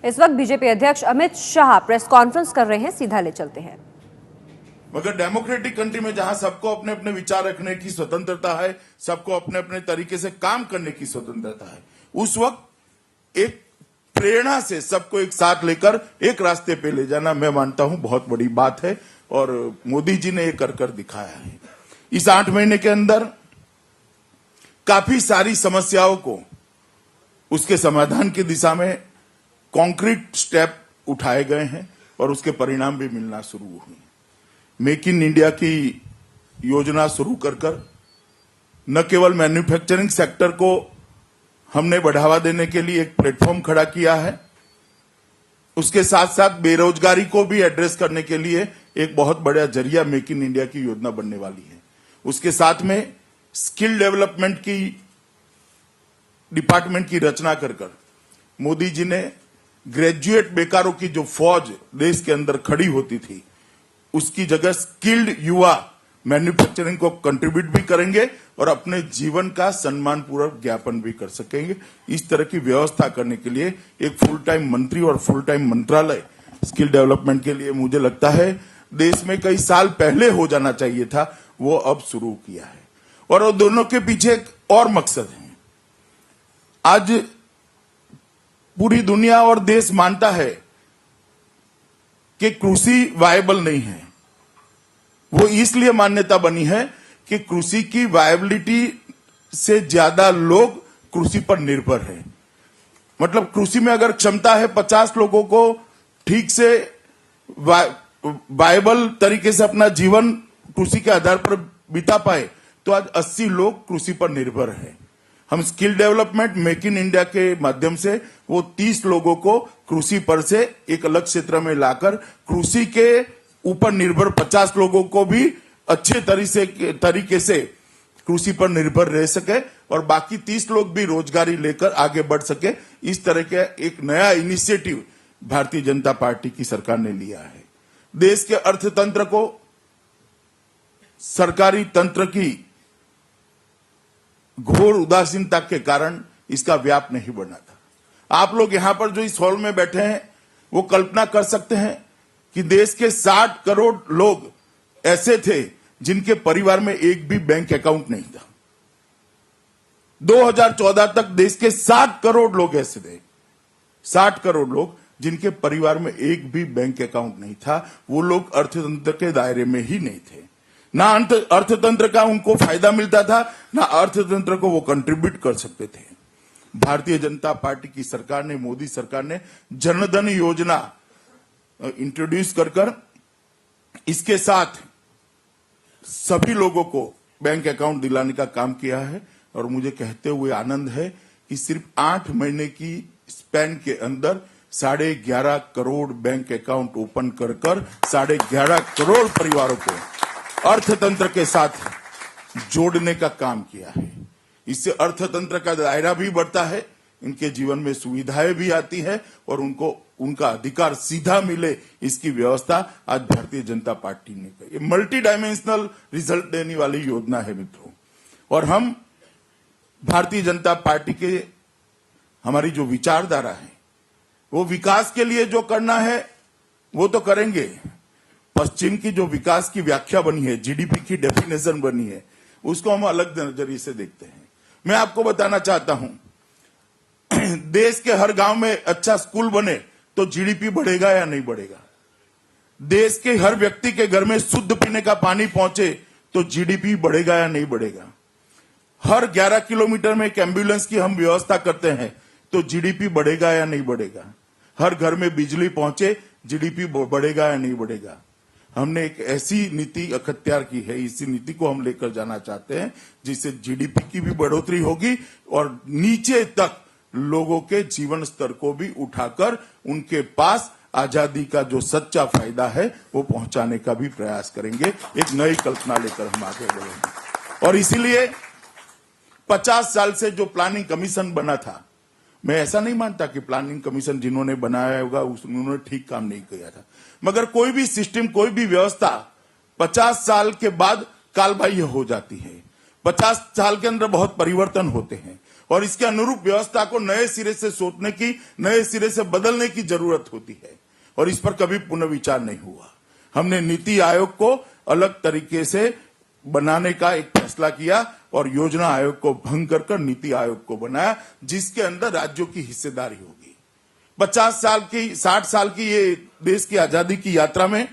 इस वक्त बीजेपी अध्यक्ष अमित शाह प्रेस कॉन्फ्रेंस कर रहे हैं, सीधा ले चलते हैं। मगर डेमोक्रेटिक कंट्री में जहां सबको अपने अपने विचार रखने की स्वतंत्रता है, सबको अपने अपने तरीके से काम करने की स्वतंत्रता है, उस वक्त एक प्रेरणा से सबको एक साथ लेकर एक रास्ते पे ले जाना मैं मानता हूं बहुत बड़ी बात है और मोदी जी ने ये कर दिखाया है। इस 8 महीने के अंदर काफी सारी समस्याओं को उसके समाधान की दिशा में कॉन्क्रीट स्टेप उठाए गए हैं और उसके परिणाम भी मिलना शुरू हुए। मेक इन इंडिया की योजना शुरू कर न केवल मैन्युफैक्चरिंग सेक्टर को हमने बढ़ावा देने के लिए एक प्लेटफॉर्म खड़ा किया है, उसके साथ साथ बेरोजगारी को भी एड्रेस करने के लिए एक बहुत बड़ा जरिया मेक इन इंडिया की योजना बनने वाली है। उसके साथ में स्किल डेवलपमेंट की डिपार्टमेंट की रचना कर मोदी जी ने ग्रेजुएट बेकारों की जो फौज देश के अंदर खड़ी होती थी, उसकी जगह स्किल्ड युवा मैन्युफैक्चरिंग को कंट्रीब्यूट भी करेंगे और अपने जीवन का सम्मानपूर्वक ज्ञापन भी कर सकेंगे। इस तरह की व्यवस्था करने के लिए एक फुल टाइम मंत्री और फुल टाइम मंत्रालय स्किल डेवलपमेंट के लिए मुझे लगता है देश में कई साल पहले हो जाना चाहिए था, वो अब शुरू किया है। और दोनों के पीछे एक और मकसद है। आज पूरी दुनिया और देश मानता है कि कृषि वायबल नहीं है। वो इसलिए मान्यता बनी है कि कृषि की वायबिलिटी से ज्यादा लोग कृषि पर निर्भर है। मतलब कृषि में अगर क्षमता है 50 लोगों को ठीक से वायबल तरीके से अपना जीवन कृषि के आधार पर बिता पाए, तो आज 80 लोग कृषि पर निर्भर है। हम skill development make in India के माध्यम से वो 30 लोगों को कृषि पर से एक अलग क्षेत्र में लाकर कृषि के ऊपर निर्भर 50 लोगों को भी अच्छे तरीके से कृषि पर निर्भर रह सके और बाकी 30 लोग भी रोजगारी लेकर आगे बढ़ सके। इस तरह के एक नया इनिशिएटिव भारतीय जनता पार्टी की सरकार ने लिया है। देश के अर्थतंत्र को सरकारी तंत्र की घोर उदासीनता के कारण इसका व्याप नहीं बढ़ा था। आप लोग यहां पर जो इस हॉल में बैठे हैं वो कल्पना कर सकते हैं कि देश के 60 करोड़ लोग ऐसे थे जिनके परिवार में एक भी बैंक अकाउंट नहीं था। 2014 तक देश के 60 करोड़ लोग ऐसे थे, 60 करोड़ लोग जिनके परिवार में एक भी बैंक अकाउंट नहीं था। वो लोग अर्थतंत्र के दायरे में ही नहीं थे। ना अर्थतंत्र का उनको फायदा मिलता था, ना अर्थतंत्र को वो कंट्रीब्यूट कर सकते थे। भारतीय जनता पार्टी की सरकार ने, मोदी सरकार ने जनधन योजना इंट्रोड्यूस कर इसके साथ सभी लोगों को बैंक अकाउंट दिलाने का काम किया है। और मुझे कहते हुए आनंद है कि सिर्फ 8 महीने की स्पैन के अंदर 11.5 करोड़ बैंक अकाउंट ओपन कर 11.5 करोड़ परिवारों को अर्थतंत्र के साथ जोड़ने का काम किया है। इससे अर्थतंत्र का दायरा भी बढ़ता है, इनके जीवन में सुविधाएं भी आती है और उनको उनका अधिकार सीधा मिले, इसकी व्यवस्था आज भारतीय जनता पार्टी ने की। ये मल्टी डायमेंशनल रिजल्ट देने वाली योजना है मित्रों। और हम भारतीय जनता पार्टी के हमारी जो विचारधारा है वो विकास के लिए जो करना है वो तो करेंगे। पश्चिम की जो विकास की व्याख्या बनी है, जीडीपी की डेफिनेशन बनी है, उसको हम अलग नजरिए से देखते हैं। मैं आपको बताना चाहता हूं, देश के हर गांव में अच्छा स्कूल बने तो जीडीपी बढ़ेगा या नहीं बढ़ेगा? देश के हर व्यक्ति के घर में शुद्ध पीने का पानी पहुंचे तो जीडीपी बढ़ेगा या नहीं बढ़ेगा? हर 11 किलोमीटर में एक एम्बुलेंस की हम व्यवस्था करते हैं तो जीडीपी बढ़ेगा या नहीं बढ़ेगा? हर घर में बिजली पहुंचे, जीडीपी बढ़ेगा या नहीं बढ़ेगा? हमने एक ऐसी नीति अख्तियार की है, इसी नीति को हम लेकर जाना चाहते हैं जिससे जीडीपी की भी बढ़ोतरी होगी और नीचे तक लोगों के जीवन स्तर को भी उठाकर उनके पास आजादी का जो सच्चा फायदा है वो पहुंचाने का भी प्रयास करेंगे। एक नई कल्पना लेकर हम आगे बढ़ेंगे। और इसीलिए 50 साल से जो प्लानिंग कमीशन बना था, मैं ऐसा नहीं मानता कि प्लानिंग कमीशन जिन्होंने बनाया होगा उन्होंने ठीक काम नहीं किया था, मगर कोई भी सिस्टम, कोई भी व्यवस्था 50 साल के बाद कालबाह्य हो जाती है। 50 साल के अंदर बहुत परिवर्तन होते हैं और इसके अनुरूप व्यवस्था को नए सिरे से सोचने की, नए सिरे से बदलने की जरूरत होती है और इस पर कभी पुनर्विचार नहीं हुआ। हमने नीति आयोग को अलग तरीके से बनाने का एक फैसला किया और योजना आयोग को भंग कर नीति आयोग को बनाया, जिसके अंदर राज्यों की हिस्सेदारी होगी। 50 साल की, 60 साल की ये देश की आजादी की यात्रा में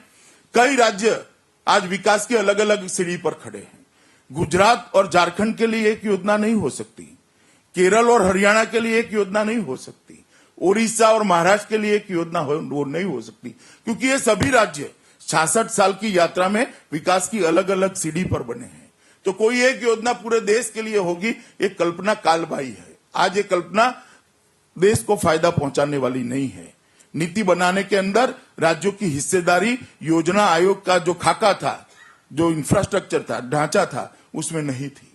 कई राज्य आज विकास की अलग अलग सीढ़ी पर खड़े हैं। गुजरात और झारखंड के लिए एक योजना नहीं हो सकती, केरल और हरियाणा के लिए एक योजना नहीं हो सकती, ओडिशा और महाराष्ट्र के लिए एक योजना वो नहीं हो सकती, क्योंकि ये सभी राज्य 66 साल की यात्रा में विकास की अलग अलग सीढ़ी पर बने हैं। तो कोई एक योजना पूरे देश के लिए होगी, एक कल्पना कालबाई है। आज ये कल्पना देश को फायदा पहुंचाने वाली नहीं है। नीति बनाने के अंदर राज्यों की हिस्सेदारी योजना आयोग का जो खाका था, जो इंफ्रास्ट्रक्चर था, ढांचा था, उसमें नहीं थी।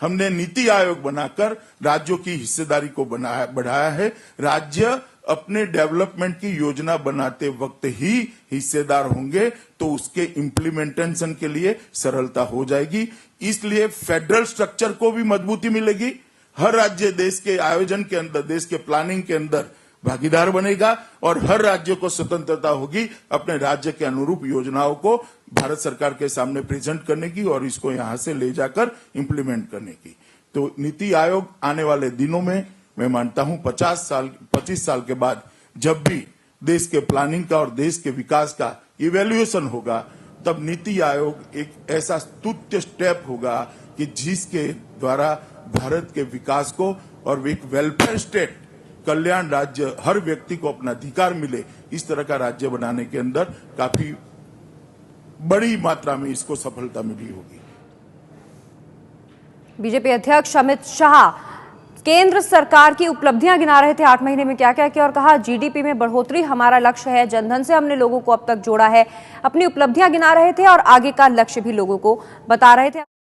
हमने नीति आयोग बनाकर राज्यों की हिस्सेदारी को बढ़ाया है। राज्य अपने डेवलपमेंट की योजना बनाते वक्त ही हिस्सेदार होंगे तो उसके इम्प्लीमेंटेशन के लिए सरलता हो जाएगी। इसलिए फेडरल स्ट्रक्चर को भी मजबूती मिलेगी। हर राज्य देश के आयोजन के अंदर, देश के प्लानिंग के अंदर भागीदार बनेगा और हर राज्य को स्वतंत्रता होगी अपने राज्य के अनुरूप योजनाओं को भारत सरकार के सामने प्रेजेंट करने की और इसको यहां से ले जाकर इंप्लीमेंट करने की। तो नीति आयोग आने वाले दिनों में, मैं मानता हूं 25 साल के बाद जब भी देश के प्लानिंग का और देश के विकास का इवेल्युएशन होगा, तब नीति आयोग एक ऐसा स्तुत्य स्टेप होगा कि जिसके द्वारा भारत के विकास को और एक वेलफेयर स्टेट, कल्याण राज्य, हर व्यक्ति को अपना अधिकार मिले, इस तरह का राज्य बनाने के अंदर काफी बड़ी मात्रा में इसको सफलता मिली होगी। बीजेपी अध्यक्ष अमित शाह केंद्र सरकार की उपलब्धियां गिना रहे थे। 8 महीने में क्या क्या किया और कहा जीडीपी में बढ़ोतरी हमारा लक्ष्य है, जनधन से हमने लोगों को अब तक जोड़ा है। अपनी उपलब्धियां गिना रहे थे और आगे का लक्ष्य भी लोगों को बता रहे थे।